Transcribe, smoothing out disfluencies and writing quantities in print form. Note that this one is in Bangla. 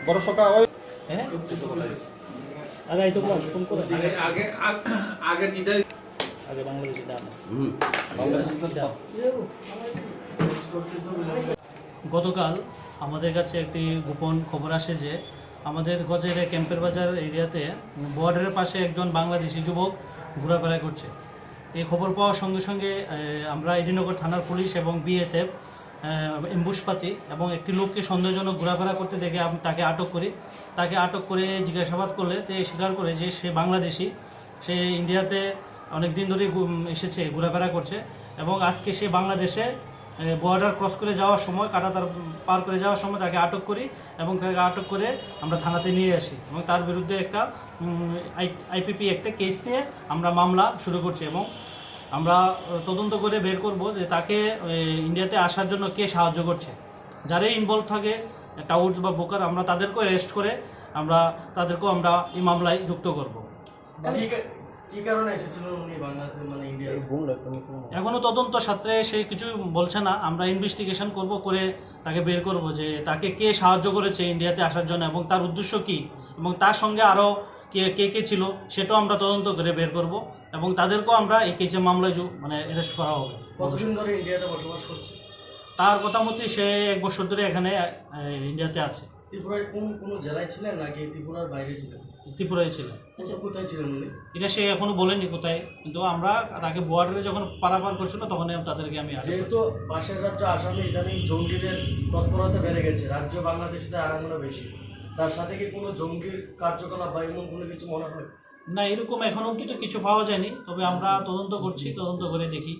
বড় সকা ওই হ্যাঁ আগে এই তো ফোন করে আগে দিদাই আগে বাংলাদেশে দাও গতকাল আমাদের কাছে একটি গোপন খবর আসে যে আমাদের গজের ক্যাম্পের বাজার এরিয়াতে বর্ডারের পাশে একজন বাংলাদেশি যুবক ঘোরাফেরা করছে। এই খবর পাওয়ার সঙ্গে সঙ্গে আমরা এডিনগর থানার পুলিশ এবং বিএসএফ এম্বুশপাতি এবং একটি লোককে সন্দেহজনক ঘোরাফেরা করতে দেখে তাকে আটক করি। তাকে আটক করে জিজ্ঞাসাবাদ করলে তে স্বীকার করে যে সে বাংলাদেশি, সে ইন্ডিয়াতে অনেক দিন ধরে এসেছে, ঘোরাফেরা করছে এবং আজকে সে বাংলাদেশে বর্ডার ক্রস করে যাওয়ার সময় কাঁটাতার পার করে যাওয়ার সময় তাকে আটক করি এবং তাকে আটক করে আমরা থানাতে নিয়ে আসি এবং তার বিরুদ্ধে একটা আইপিপি একটা কেস নিয়ে আমরা মামলা শুরু করছি এবং আমরা তদন্ত করে বের করব যে তাকে ইন্ডিয়াতে আসার জন্য কে সাহায্য করছে। যারাই ইনভলভ থাকে টাউটস বা বোকার, আমরা তাদেরকেও অ্যারেস্ট করে তাদেরকেও আমরা এই মামলায় যুক্ত করব। কি কারণে এসেছিলেন উনি বাংলাদেশ মানে ইন্ডিয়া? এখনো তদন্ত সাথে সে কিছু বলছে না। আমরা ইনভেস্টিগেশন করব, করে তাকে বের করব যে তাকে কে সাহায্য করেছে ইন্ডিয়াতে আসার জন্য এবং তার উদ্দেশ্য কি এবং তার সঙ্গে আরও কে কে ছিল সেটাও আমরা তদন্ত করে বের করব এবং তাদেরকেও আমরা এই কেসে মামলায় মানে অ্যারেস্ট করা হবে। কতদিন ধরে ইন্ডিয়াতে বসবাস করছে? তার কথা মতে সে 1 বছর ধরে এখানে ইন্ডিয়াতে আছে। ত্রিপুরায় কোন জেলায় ছিলেন নাকি ত্রিপুরার বাইরে ছিলেন? ত্রিপুরায় ছিলেন। কোথায় ছিলেন উনি? এটা সে এখনো বলেনি কোথায়, কিন্তু আমরা তাকে বর্ডারে যখন পারাপার করছিল তখন তাদেরকে আমি যেহেতু পাশের রাজ্য আসামে ইদানিং জঙ্গিদের তৎপরতা বেড়ে গেছে, রাজ্য বাংলাদেশিদের আনাগোনা বেশি, তার সাথে কি কোনো জঙ্গির কার্যকলাপ বা এমন কোনো কিছু মনে হয়? না, এরকম এখনো কিন্তু কিছু পাওয়া যায়নি, তবে আমরা তদন্ত করছি, তদন্ত করে দেখি।